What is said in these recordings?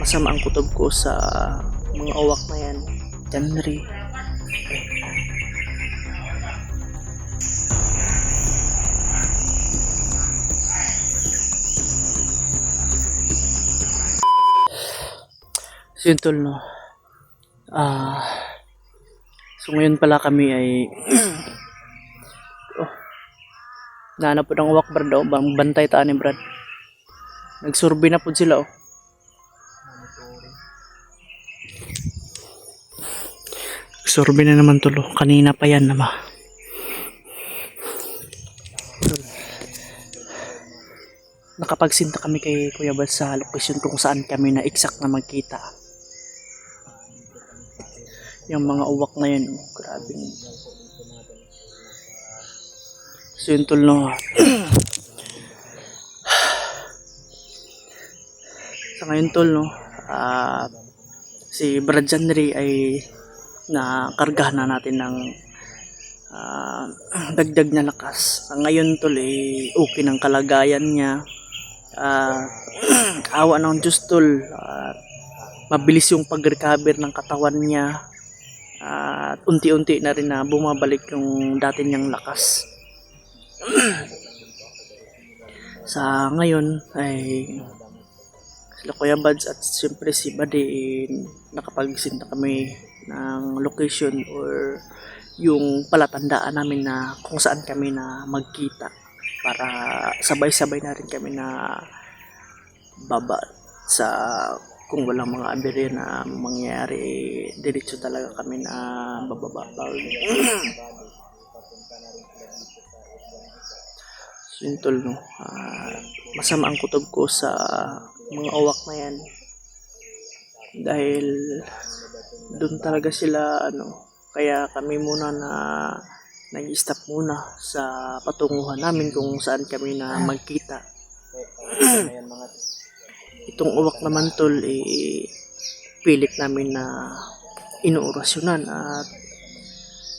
Masama ang kutob ko sa mga uwak na yan. January. So yun tol, no. So ngayon pala kami ay nahanap po ng uwak brad, oh. Bantay taan ni brad. Nagsurvey na po sila, oh. Survey na naman tulo. Kanina pa yan naman. Nakapagsinta kami kay Kuya Bal sa location kung saan kami na exact na magkita. Yung mga uwak na yun, oh, grabe. So yun tol, no. Sa ngayon tol, no, si Brad Janry ay nakargahan na natin ng dagdag na lakas. Ngayon tol, okay ng kalagayan niya. Awa ng Diyos tol, mabilis yung pag-recover ng katawan niya. At unti-unti na rin na bumabalik yung dati niyang lakas. Sa ngayon ay sila Kuya Bads at siyempre si Buddy, nakapagsinta kami ng location or yung palatandaan namin na kung saan kami na magkita para sabay-sabay na rin kami na baba sa kung walang mga aberya na mangyayari, diretso talaga kami na bababa. So yun tol, no. Masama ang kutob ko sa mga uwak na yan dahil doon talaga sila kaya kami muna na nag-stop muna sa patunguhan namin kung saan kami na magkita. Itong uwak naman tol, pilit namin na inuorasyonan at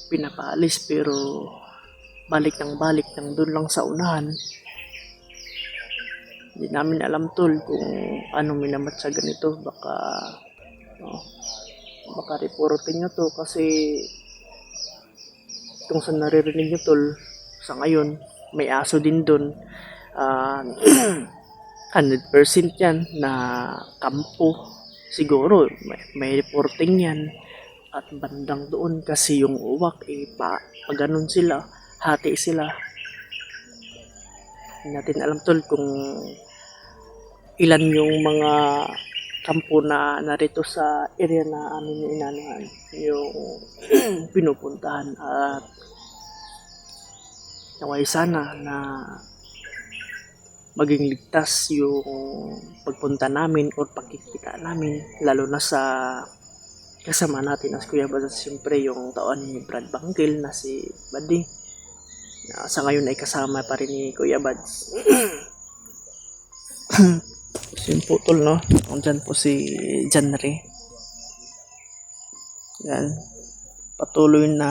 pinapaalis, pero balik ng doon lang sa unahan. Hindi namin alam tol kung ano minamatsa ganito. Baka reportin nyo to kasi kung saan naririnig nyo tol, sa ngayon may aso din doon. 100% yan na kampo. Siguro may reporting yan. At bandang doon kasi yung uwak pag ganun sila, hati sila. Hindi natin alam tol kung ilan yung mga kampo na narito sa area na amin yung inanuhan, yung pinupuntahan. At naway sana na maging ligtas yung pagpunta namin o pagkikita namin, lalo na sa kasama natin as Kuya Bal, siyempre yung taon ni Brad Bangkil na si Buddy, na sa ngayon ay kasama pa rin ni Kuya Bads. Simple tol, no. Andyan po si Janry. Yan, patuloy na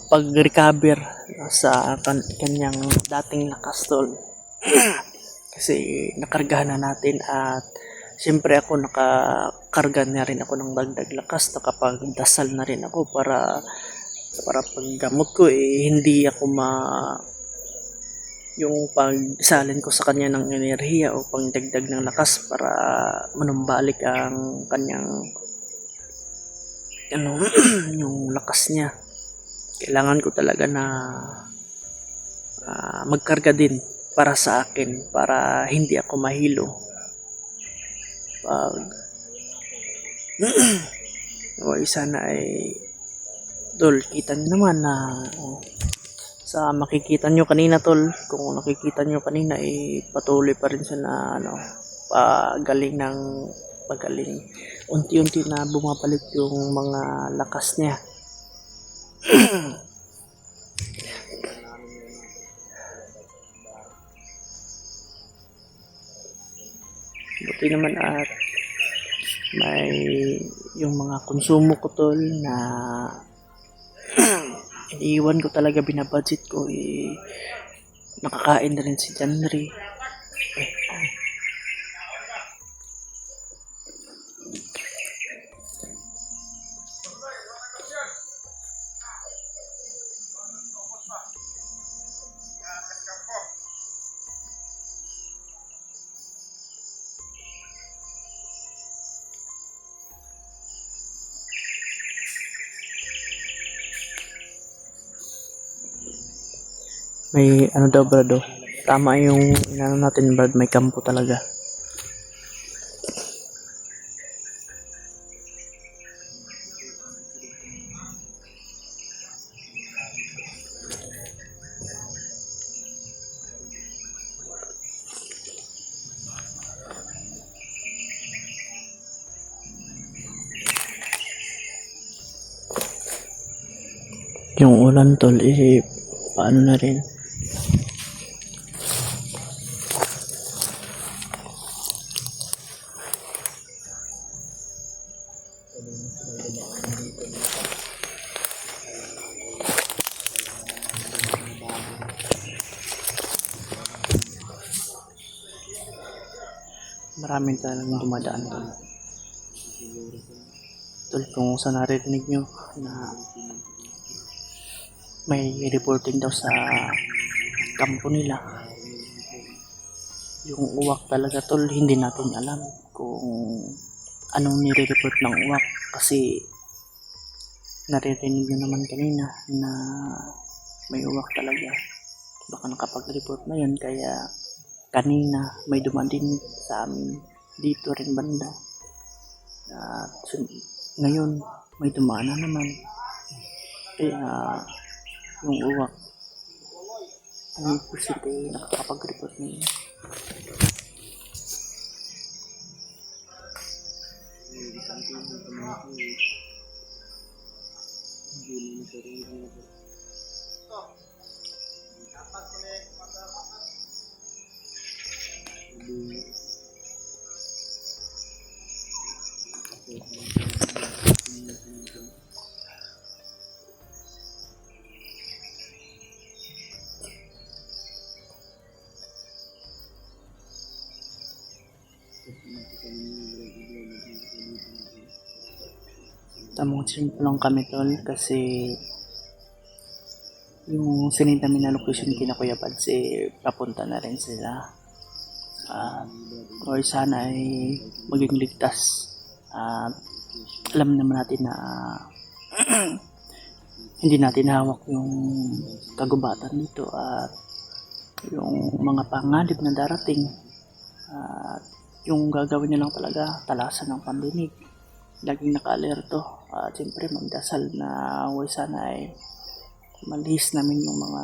pag-recover sa kanyang dating lakas tol. Kasi nakargahan na natin at siyempre ako nakakarga na rin ako ng dagdag lakas. Nakapagdasal na rin ako para paggamot ko hindi ako yung pagsalin ko sa kanya ng enerhiya o pangdagdag ng lakas para manumbalik ang kanyang yung lakas niya. Kailangan ko talaga na magkarga din para sa akin, para hindi ako mahilo pag sana ay tol, kita nyo naman na sa makikita nyo kanina tol, kung nakikita nyo kanina patuloy pa rin siya na pagaling unti-unti na bumabalik yung mga lakas niya. Buti naman at may yung mga konsumo ko tol na iniiwan ko talaga, binabudget ko, nakakain na rin si Janry. May ano daw brado, tama yung inano natin brad, may kampo talaga. Yung ulan tol, paano na rin. Maraming talagang dumadaan tol. Tol, kung sa narinig nyo na may reporting daw sa kampo nila, yung uwak talaga tol, hindi natin alam kung anong nire-report ng uwak, kasi naririnig nyo naman kanina na may uwak talaga. Baka nakapag-report na yun, kaya kanina may dumaan din sa amin dito rin banda, at ngayon may dumaan na naman, kaya yung uwak ay posible nakakapag-report na yun. Tamang simple lang kami tol, kasi yung sinend namin na location kina Kuya Pads, papunta na rin sila, or sana ay maging ligtas. At alam naman natin na hindi natin hawak yung kagubatan dito at yung mga panganib na darating, at yung gagawin nyo lang talaga, talasan ng pandinig, laging naka-alerto, at siyempre magdasal na sana ay malihis namin yung mga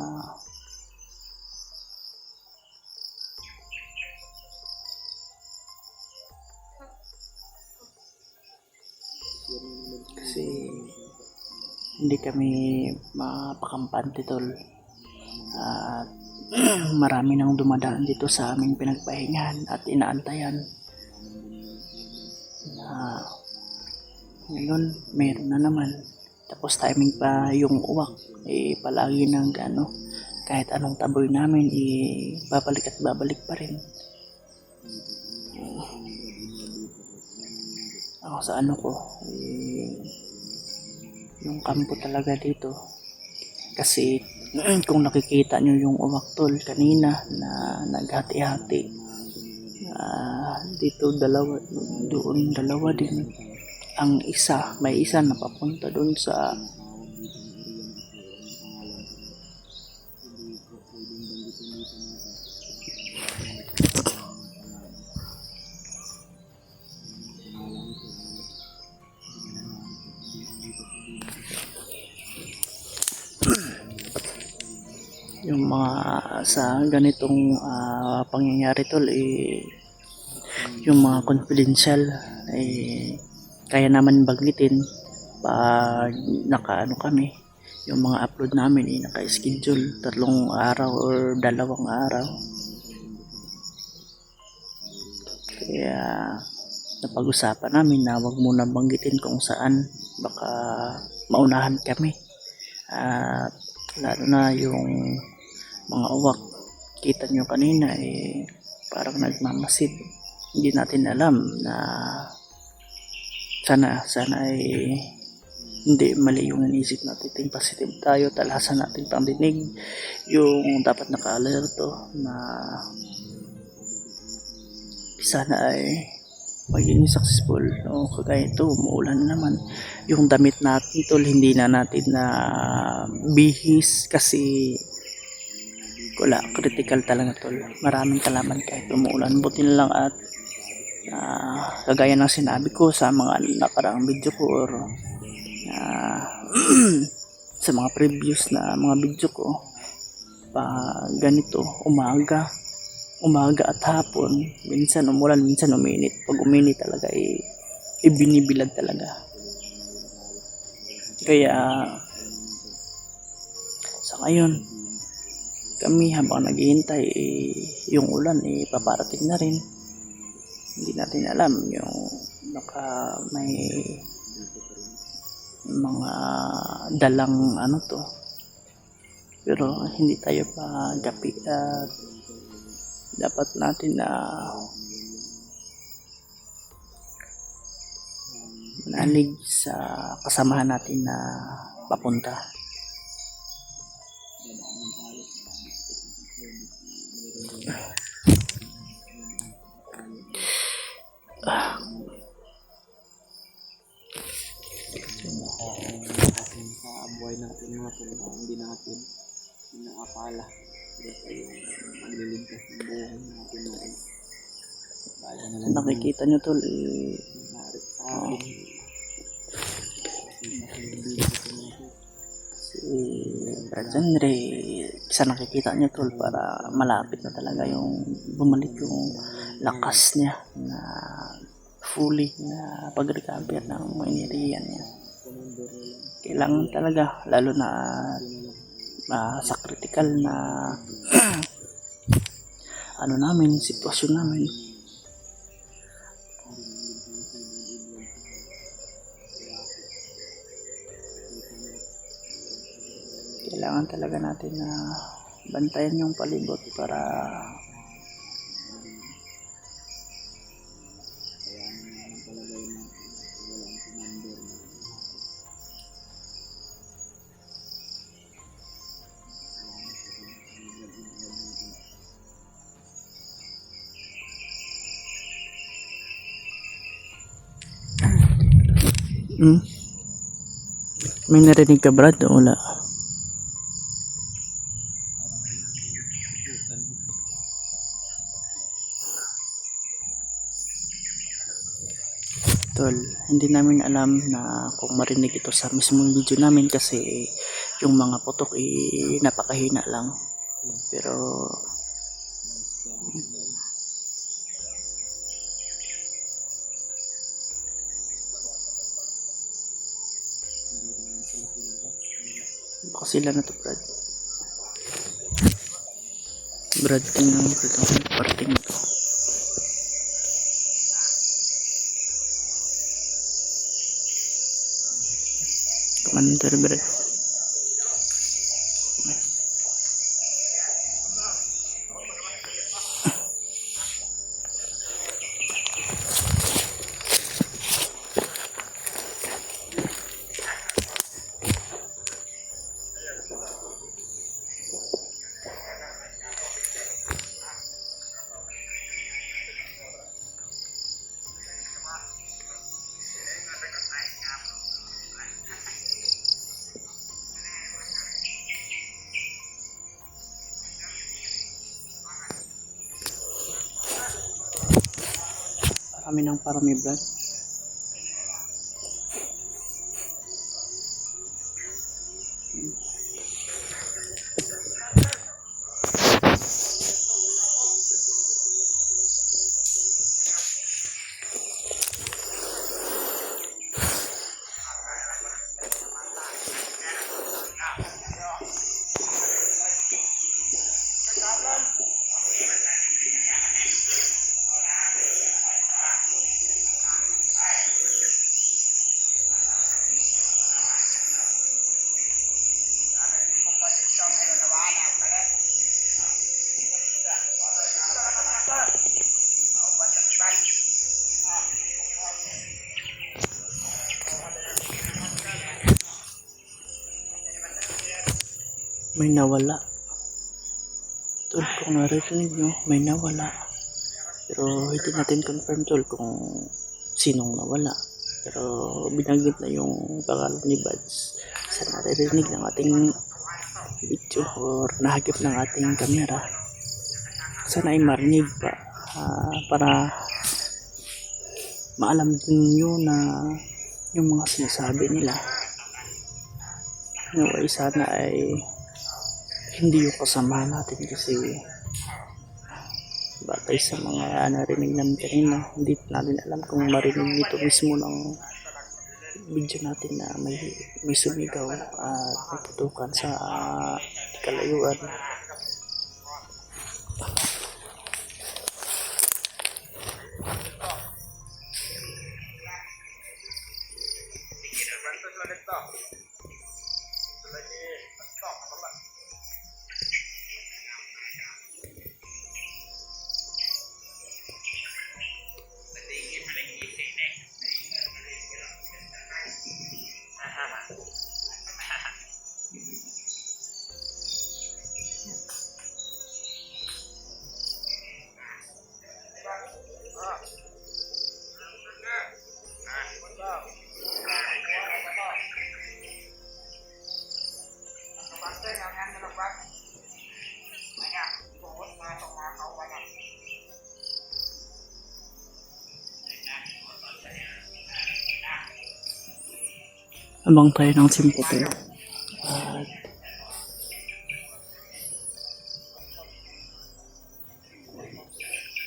kasi hindi kami mapakampante tol, at marami nang dumadaan dito sa aming pinagpahingahan at inaantayan. Ngayon meron na naman, tapos timing pa yung uwak, palagi ng kahit anong taboy namin, babalik at babalik pa rin. Ako sa ko, yung kampo talaga dito, kasi kung nakikita nyo yung uwak tol kanina na naghati-hati, dito dalawa, doon dalawa din, ang isa, may isa na papunta doon sa yung mga sa ganitong pangyayari tol, yung mga confidential kaya naman banggitin pag kami, yung mga upload namin naka-schedule 3 araw or 2 araw, kaya napag-usapan namin na wag muna banggitin kung saan, baka maunahan kami. At lalo na yung mga uwak, kita nyo kanina parang nagmamasid, hindi natin alam na sana ay hindi mali yung inisip natin, ting positive tayo, talasan natin pandinig, yung dapat naka-alerto na sana ay maging successful. Kagaya ito, umuulan naman, yung damit natin tol, hindi na natin na bihis, kasi wala, critical talaga tol. Maraming kalaman kahit umuulan. Buti na lang at kagaya ng sinabi ko sa mga nakaraang video ko or sa mga previous na mga video ko, pa ganito, umaga at hapon, minsan umulan, minsan uminit. Pag uminit talaga ibinibilad talaga. Kaya sa ngayon kami habang naghihintay, yung ulan paparating na rin. Hindi natin alam yung baka may mga dalang ano to, pero hindi tayo pa gapi at dapat natin na manalig sa kasamahan natin na papunta. Sa buhay natin mga tol, hindi natin inaakala ito yung magliligtas ng buhay natin noon. Nakikita nyo tol, si Brad Andre, sa nakikita nyo tol, para malapit na talaga yung bumalik yung lakas niya na fully na pag-recover ng mga iniriyan niya. Kailangan talaga, lalo na sa critical na ano namin, sitwasyon namin, kailangan talaga natin na bantayan yung palibot para May narinig ka Brad o wala? Tol, hindi namin alam na kung marinig ito sa mismong video namin kasi yung mga putok napakahina lang. Pero baka sila na to Brad, tingnan mo Brad ang parting ito. Commander Brad, parami ng parami Brad. May nawala. Tol, kung naririnig nyo, may nawala. Pero hindi natin confirm tol kung sinong nawala. Pero binanggit na yung pangalan ni Buds sa naririnig ng ating video or nahagip ng ating kamera. Sana ay marinig pa para maalam din nyo na yung mga sinasabi nila. Ay sana ay hindi yung kasama natin kasi batay sa mga narinig namin kanina, hindi natin alam kung marinig nito mismo ng video natin na may sumigaw at may putukan sa kalayuan. Abang tayo ng simputin. At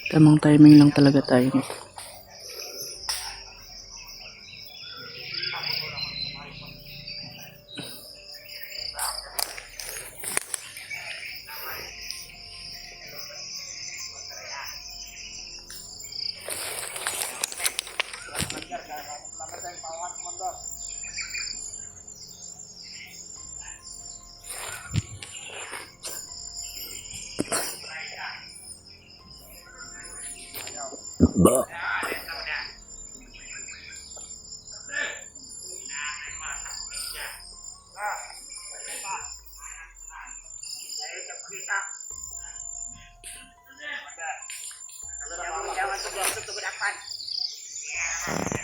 tamang timing lang talaga tayo nito. Ba. Jangan